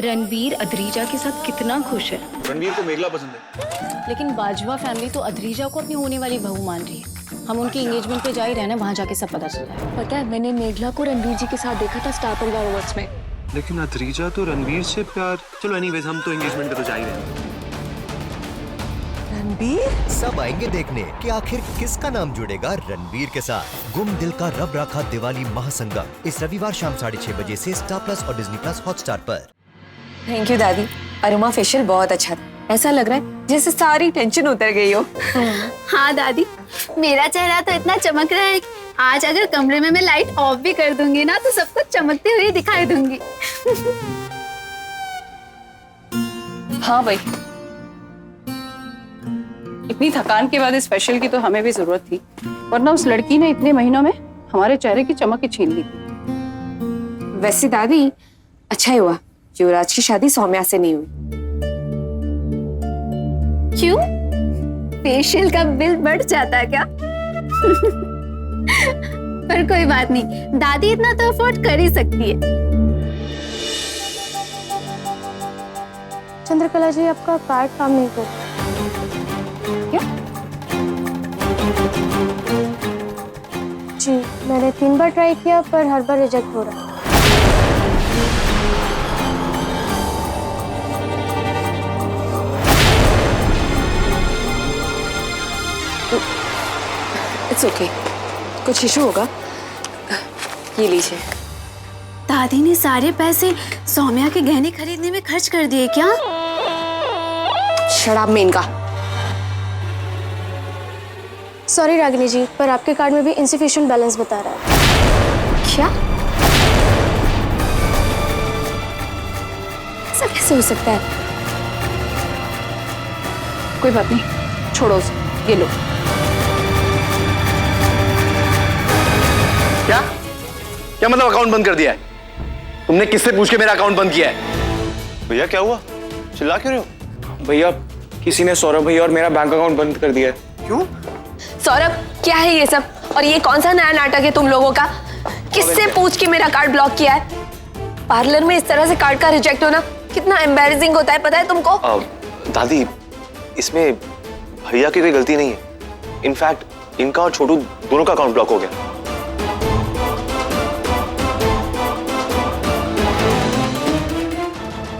रणबीर अद्रीजा के साथ कितना खुश है। रणबीर को मेघला पसंद है। लेकिन बाजवा फैमिली तो अद्रीजा को अपनी होने वाली बहू मान रही है। हम उनकी एंगेजमेंट पे जा ही रहना, वहाँ जाके सब पता चल जाए। पता है, मैंने मेघला को रणबीर जी के साथ देखा था स्टार परिवार अवार्ड्स में। लेकिन अद्रीजा तो रणबीर से प्यार। चलो एनीवेज, हम तो एंगेजमेंट पे तो जा ही रहे हैं। रणबीर सब आएंगे देखने कि आखिर किसका नाम जुड़ेगा रणबीर के साथ। गुम दिल का रब राखा दिवाली महासंगम इस रविवार शाम 6:30 बजे से स्टार प्लस और डिज्नी प्लस हॉटस्टार पर। थैंक यू दादी, अरोमा फेशियल बहुत अच्छा था। ऐसा लग रहा है जैसे सारी टेंशन उतर गई हो। हाँ दादी, मेरा चेहरा तो इतना चमक रहा है कि आज अगर कमरे में मैं लाइट ऑफ भी कर दूंगी ना तो सब कुछ चमकते हुए दिखाई दूंगी। हाँ भाई, इतनी थकान के बाद इस फेशियल की तो हमें भी जरूरत थी, वरना उस लड़की ने इतने महीनों में हमारे चेहरे की चमक ही छीन ली। वैसे दादी, अच्छा ही हुआ युवराज की शादी सौम्या से नहीं हुई। क्यों? फेशियल का बिल बढ़ जाता है क्या? पर कोई बात नहीं, दादी इतना तो अफोर्ड कर ही सकती है। चंद्रकला जी, आपका कार्ड काम नहीं कर। क्या? जी, मैंने 3 बार ट्राई किया पर हर बार रिजेक्ट हो रहा है। इट्स ओके, कुछ इशू होगा। ये लीजिए। दादी ने सारे पैसे सौम्या के गहने खरीदने में खर्च कर दिए क्या? शराब में इनका। सॉरी रागिनी जी, पर आपके कार्ड में भी इनसफिशिएंट बैलेंस बता रहा है। क्या? ऐसा कैसे हो सकता है? कोई बात नहीं, छोड़ो उसे, ये लो। क्या क्या मतलब अकाउंट बंद कर दिया है? तुमने किससे पूछ के मेरा अकाउंट बंद किया है? भैया क्या हुआ, चिल्ला क्यों रहे हो? भैया, किसी ने सौरभ भैया और मेरा बैंक अकाउंट बंद कर दिया है। क्यों? सौरभ, क्या है ये सब? और ये कौन सा नया नाटक है तुम लोगों का? किससे पूछ के मेरा कार्ड ब्लॉक किया है? पार्लर में इस तरह से कार्ड का रिजेक्ट होना कितना एम्बैरेसिंग होता है, पता है तुमको? दादी, इसमें भैया की कोई गलती नहीं है। इनफैक्ट इनका और छोटू दोनों का अकाउंट ब्लॉक हो गया।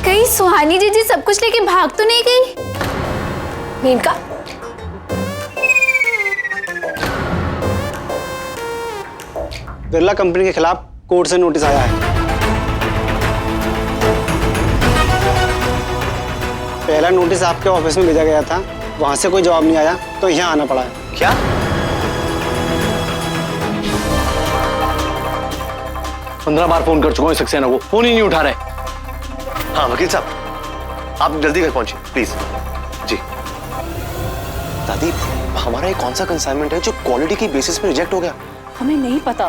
कहीं सुहानी जी सब कुछ लेके भाग तो नहीं गई? मेनका, बिरला कंपनी के खिलाफ कोर्ट से नोटिस आया है। पहला नोटिस आपके ऑफिस में भेजा गया था, वहां से कोई जवाब नहीं आया तो यहाँ आना पड़ा है। क्या? पंद्रह बार फोन कर चुका हूँ सक्सेना को, फोन ही नहीं उठा रहे। हाँ वकील साहब, आप जल्दी घर पहुंचिए प्लीज। जी दादी, हमारा ये कौन सा कंसाइनमेंट है जो क्वालिटी की बेसिस पे रिजेक्ट हो गया? हमें नहीं पता।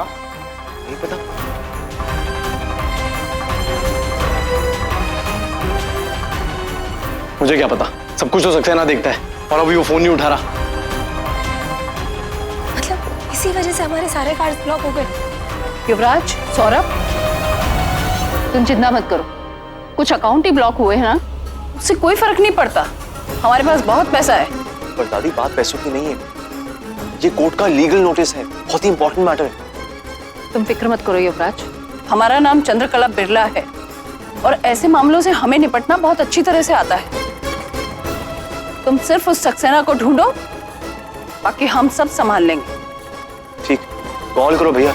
नहीं पता? मुझे क्या पता, सब कुछ तो सक्सेना देखता है और अभी वो फोन नहीं उठा रहा। मतलब इसी वजह से हमारे सारे कार्ड ब्लॉक हो गए। युवराज, सौरभ, तुम चिंता मत करो। कुछ अकाउंट ही ब्लॉक हुए हैं ना, उससे कोई फर्क नहीं पड़ता। हमारे पास बहुत पैसा है। पर दादी, बात पैसों की नहीं है, ये कोर्ट का लीगल नोटिस है, बहुत ही इंपॉर्टेंट मैटर है। तुम फिक्र मत करो युवराज, हमारा नाम चंद्रकला बिरला है और ऐसे मामलों से हमें निपटना बहुत अच्छी तरह से आता है। तुम सिर्फ उस सक्सेना को ढूंढो, बाकी हम सब संभाल लेंगे। ठीक, कॉल करो भैया।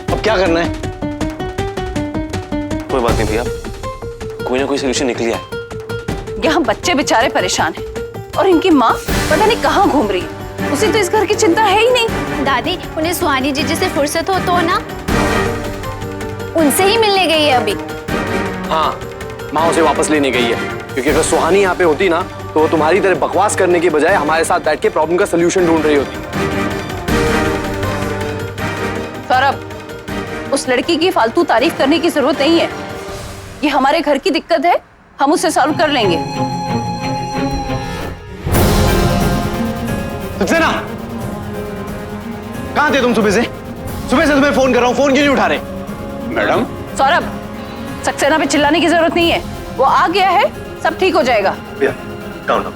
अब क्या करना है? कोई बात नहीं भैया, कोई ना कोई सोल्यूशन निकल ही आए। यहाँ बच्चे बेचारे परेशान हैं और इनकी माँ पता नहीं कहाँ घूम रही है। उसे तो इस घर की चिंता है ही नहीं। दादी, उन्हें सुहानी जी से फुर्सत हो तो ना उनसे ही मिलने गई है अभी। हाँ, माँ उसे वापस लेने गई है, क्योंकि अगर सुहानी यहाँ पे होती ना तो वो तुम्हारी तरह बकवास करने की बजाय हमारे साथ बैठ के प्रॉब्लम का सलूशन ढूंढ रही होती। सौरभ, उस लड़की की फालतू तारीफ करने की जरूरत नहीं है। ये हमारे घर की दिक्कत है, हम उसे सॉल्व कर लेंगे। सक्सेना, कहाँ थे तुम सुबह से? सुबह से तुम्हें फोन कर रहा हूँ, फोन क्यों नहीं उठा रहे? मैडम सौरभ, सक्सेना पे चिल्लाने की जरूरत नहीं है, वो आ गया है, सब ठीक हो जाएगा। भैया डाउन डाउन।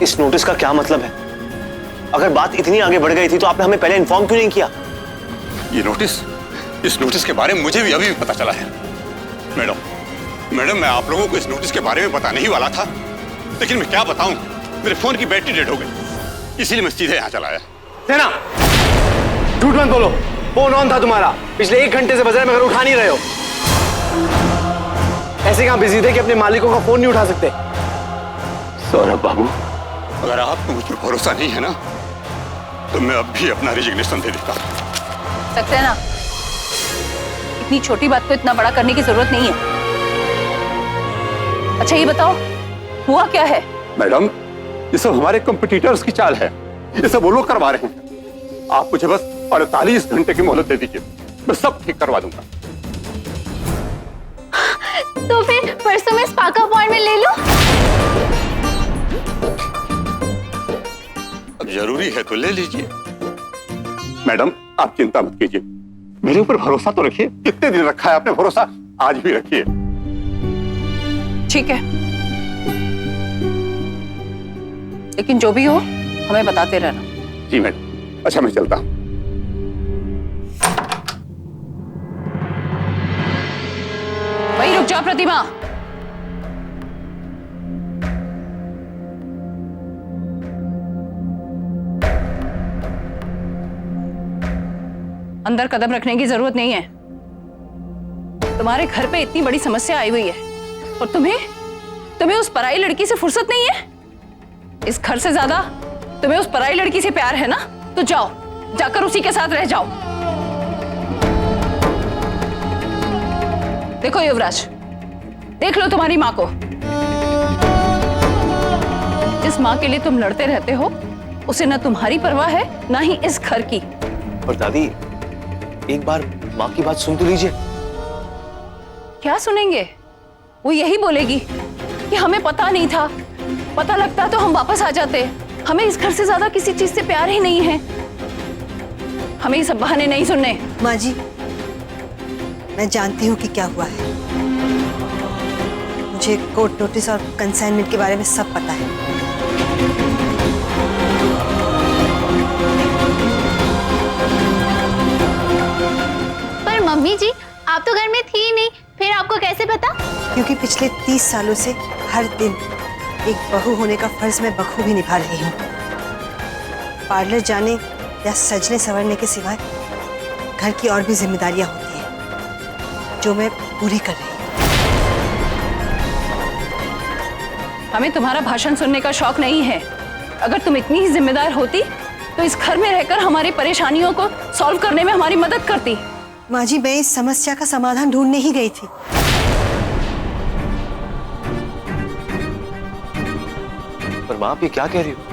इस नोटिस का क्या मतलब है? अगर बात इतनी आगे बढ़ गई थी तो आपने हमें पहले इन्फॉर्म क्यों नहीं किया? ये नोटिस, इस नोटिस के बारे में मुझे भी अभी पता चला है। मैडम मैं आप लोगों को इस नोटिस के बारे में बताने ही वाला था, लेकिन मैं क्या बताऊं, मेरे फोन की बैटरी डेड हो गई, इसीलिए मैं सीधे यहाँ चला आया। सेना, झूठ मत बोलो, फोन ऑन था तुम्हारा, पिछले 1 घंटे से बज रहा है, मगर उठा नहीं रहे हो। ऐसे कहां बिजी थे कि अपने मालिकों का फोन नहीं उठा सकते? सौरभ बाबू, अगर आपको मुझ पर भरोसा नहीं है ना, तो मैं अब भी अपना रिजिग्नेशन दे देता हूं। सक्सेना, इतनी छोटी बात को इतना बड़ा करने की जरूरत नहीं है। अच्छा ये बताओ, हुआ क्या है? मैडम, ये सब हमारे कंपटीटर्स की चाल है, ये सब वो लोग करवा रहे हैं। आप मुझे बस 48 घंटे की मोहलत दे दीजिए, मैं सब ठीक करवा दूंगा। तो फिर परसों में स्पा का अपॉइंटमेंट ले लो। अब जरूरी है तो ले लीजिए। मैडम आप चिंता मत कीजिए, मेरे ऊपर भरोसा तो रखिए। कितने दिन रखा है आपने भरोसा, आज भी रखिए। ठीक है, लेकिन जो भी हो हमें बताते रहना। जी मैडम। अच्छा मैं चलता हूं। वहीं रुक जाओ प्रतिमा। अंदर कदम रखने की जरूरत नहीं है। तुम्हारे घर पे इतनी बड़ी समस्या आई हुई है और तुम्हें उस पराई लड़की से फुर्सत नहीं है। इस घर से ज्यादा तुम्हें उस पराई लड़की से प्यार है ना, तो जाओ, जाकर उसी के साथ रह जाओ। देखो युवराज, देख लो तुम्हारी माँ को। जिस माँ के लिए तुम लड़ते रहते हो, उसे ना तुम्हारी परवाह है ना ही इस घर की। और दादी, एक बार माँ की बात सुन तो लीजिए। क्या सुनेंगे? वो यही बोलेगी कि हमें पता नहीं था, पता लगता तो हम वापस आ जाते, हमें इस घर से ज्यादा किसी चीज से प्यार ही नहीं है। हमें ये सब बहाने नहीं सुनने। माँ जी, मैं जानती हूँ कि क्या हुआ है। मुझे कोर्ट नोटिस और कंसाइनमेंट के बारे में सब पता है। पर मम्मी जी, आप तो घर में थी नहीं, फिर आपको कैसे पता? क्योंकि पिछले 30 सालों से हर दिन एक बहू होने का फर्ज मैं बखूबी निभा रही हूँ। पार्लर जाने या सजने संवरने के सिवाय घर की और भी जिम्मेदारियां होती हैं, जो मैं पूरी कर रही हूँ। हमें तुम्हारा भाषण सुनने का शौक नहीं है। अगर तुम इतनी ही जिम्मेदार होती तो इस घर में रहकर हमारी परेशानियों को सॉल्व करने में हमारी मदद करती। माँ जी, मैं इस समस्या का समाधान ढूंढने ही गई थी। पर माँ, आप ये क्या कह रही हो?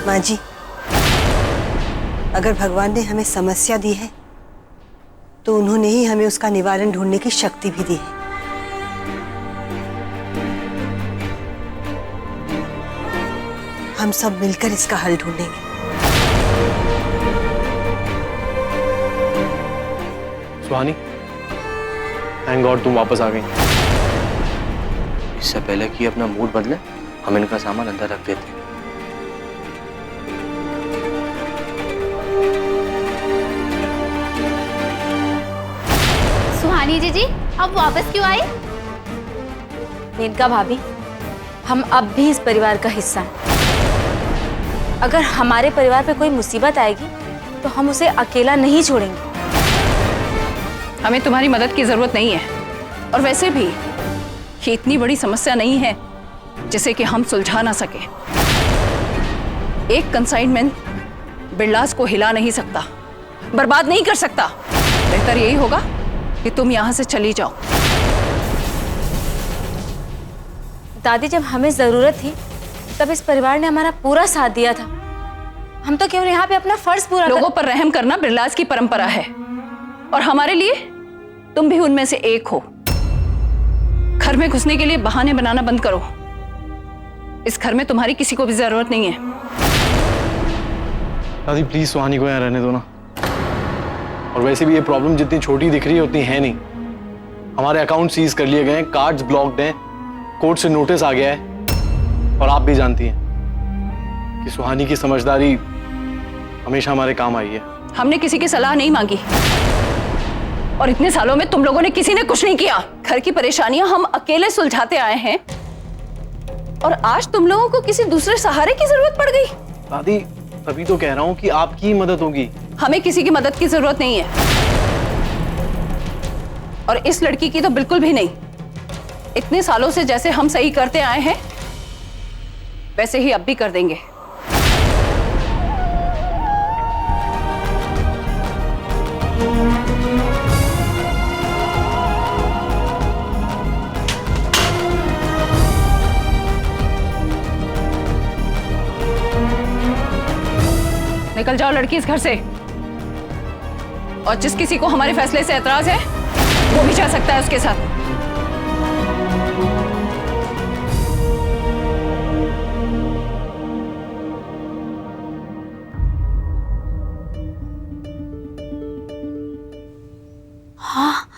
माँ जी, अगर भगवान ने हमें समस्या दी है तो उन्होंने ही हमें उसका निवारण ढूंढने की शक्ति भी दी है। हम सब मिलकर इसका हल ढूंढेंगे। सुहानी, थैंक गॉड तुम वापस आ गई। इससे पहले कि अपना मूड बदले, हम इनका सामान अंदर रख देते। सुहानी जी, अब वापस क्यों आई? मेनका भाभी, हम अब भी इस परिवार का हिस्सा हैं। अगर हमारे परिवार पे कोई मुसीबत आएगी तो हम उसे अकेला नहीं छोड़ेंगे। हमें तुम्हारी मदद की जरूरत नहीं है, और वैसे भी ये इतनी बड़ी समस्या नहीं है जिसे कि हम सुलझा ना सके। एक कंसाइनमेंट बिरलास को हिला नहीं सकता, बर्बाद नहीं कर सकता। बेहतर यही होगा कि तुम यहां से चली जाओ। दादी, जब हमें जरूरत थी तब इस परिवार ने हमारा पूरा साथ दिया था। हम तो केवल यहाँ पे अपना फर्ज पूरा लोगों पर रहम करना बिरलास की परंपरा है और हमारे लिए तुम भी उनमें से एक हो। घर में घुसने के लिए बहाने बनाना बंद करो। इस घर में तुम्हारी किसी को भी जरूरत नहीं है। दादी प्लीज सुहानी को यहाँ रहने दो ना। और वैसे भी ये प्रॉब्लम जितनी छोटी दिख रही है उतनी है नहीं। हमारे अकाउंट सीज कर लिए गए हैं, कार्ड्स ब्लॉक्ड हैं, कोर्ट से नोटिस आ गया है। और आप भी जानती हैं कि सुहानी की समझदारी हमेशा हमारे काम आई है। हमने किसी की सलाह नहीं मांगी और इतने सालों में तुम लोगों ने किसी ने कुछ नहीं किया। घर की परेशानियां हम अकेले सुलझाते आए हैं और आज तुम लोगों को किसी दूसरे सहारे की जरूरत पड़ गई। दादी तभी तो कह रहा हूँ कि आपकी ही मदद होगी। हमें किसी की मदद की जरूरत नहीं है और इस लड़की की तो बिल्कुल भी नहीं। इतने सालों से जैसे हम सही करते आए हैं वैसे ही अब भी कर देंगे। निकल जाओ लड़की इस घर से। और जिस किसी को हमारे फैसले से एतराज है वो भी जा सकता है उसके साथ। हाँ,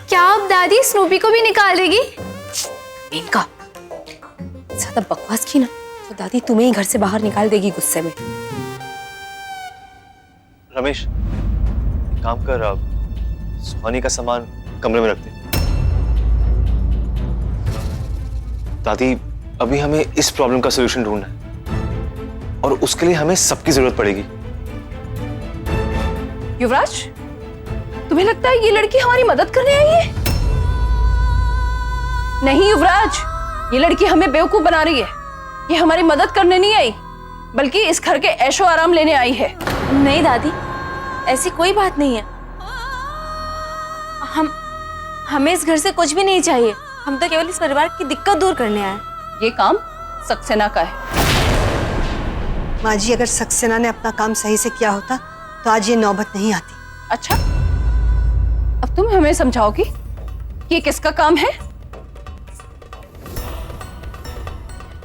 क्या अब दादी स्नूपी को भी निकाल देगी? इनका ज्यादा बकवास की ना तो दादी तुम्हें ही घर से बाहर निकाल देगी गुस्से में। रमेश एक काम कर, सुहानी का सामान कमरे में रख दे। दादी अभी हमें इस प्रॉब्लम का सलूशन ढूंढना है और उसके लिए हमें सबकी जरूरत पड़ेगी। युवराज, तुम्हें लगता है ये लड़की हमारी मदद करने आई है? नहीं युवराज, ये लड़की हमें बेवकूफ बना रही है। ये हमारी मदद करने नहीं आई बल्कि इस घर के ऐशो आराम लेने आई है। नहीं दादी, ऐसी कोई बात नहीं है। हमें इस घर से कुछ भी नहीं चाहिए। हम तो केवल इस परिवार की दिक्कत दूर करने आए। ये काम सक्सेना का है। माँ जी, अगर सक्सेना ने अपना काम सही से किया होता तो आज ये नौबत नहीं आती। अच्छा, अब तुम हमें समझाओगी कि ये किसका काम है?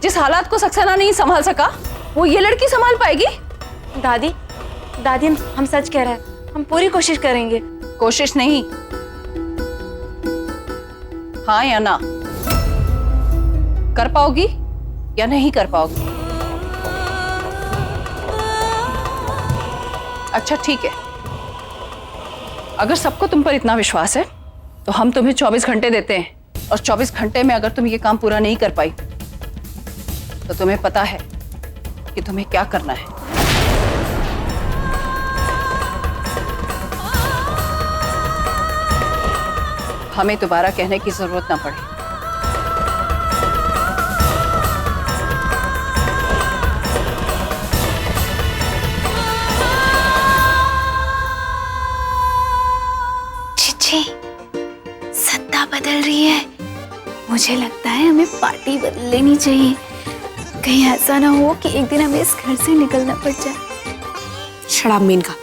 जिस हालात को सक्सेना नहीं संभाल सका वो ये लड़की संभाल पाएगी? दादी हम सच कह रहे हैं। हम पूरी कोशिश करेंगे। कोशिश नहीं, हाँ या ना? कर पाओगी या नहीं कर पाओगी? अच्छा ठीक है, अगर सबको तुम पर इतना विश्वास है तो हम तुम्हें 24 घंटे देते हैं और 24 घंटे में अगर तुम ये काम पूरा नहीं कर पाई तो तुम्हें पता है कि तुम्हें क्या करना है। हमें दोबारा कहने की जरूरत ना पड़े। चिची, सत्ता बदल रही है। मुझे लगता है हमें पार्टी बदल लेनी चाहिए। कहीं ऐसा ना हो कि एक दिन हमें इस घर से निकलना पड़ जाए। शराब मीन का,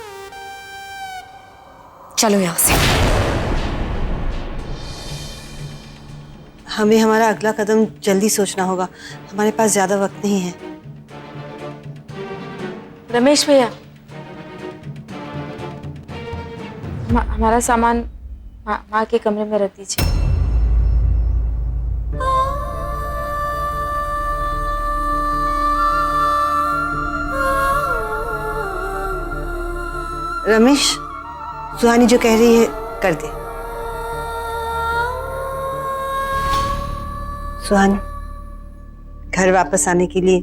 चलो यहां से। हमें हमारा अगला कदम जल्दी सोचना होगा। हमारे पास ज्यादा वक्त नहीं है। रमेश भैया, हमारा सामान माँ के कमरे में रख दीजिए। रमेश, सुहानी जो कह रही है कर दे। सुहानी, घर वापस आने के लिए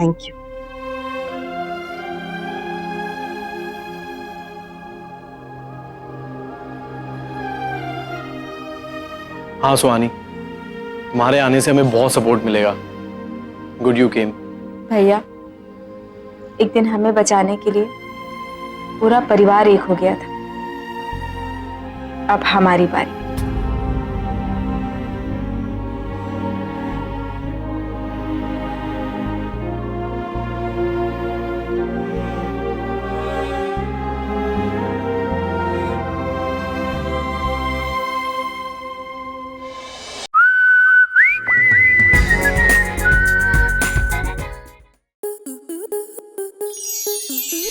थैंक यू। हाँ सुहानी, तुम्हारे आने से हमें बहुत सपोर्ट मिलेगा। Good you came. भैया, एक दिन हमें बचाने के लिए पूरा परिवार एक हो गया था। अब हमारी बारी।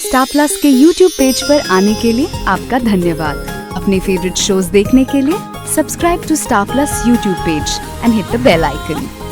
स्टार प्लस के YouTube पेज पर आने के लिए आपका धन्यवाद। अपने फेवरेट शोज देखने के लिए subscribe to Star Plus YouTube page and hit the bell icon.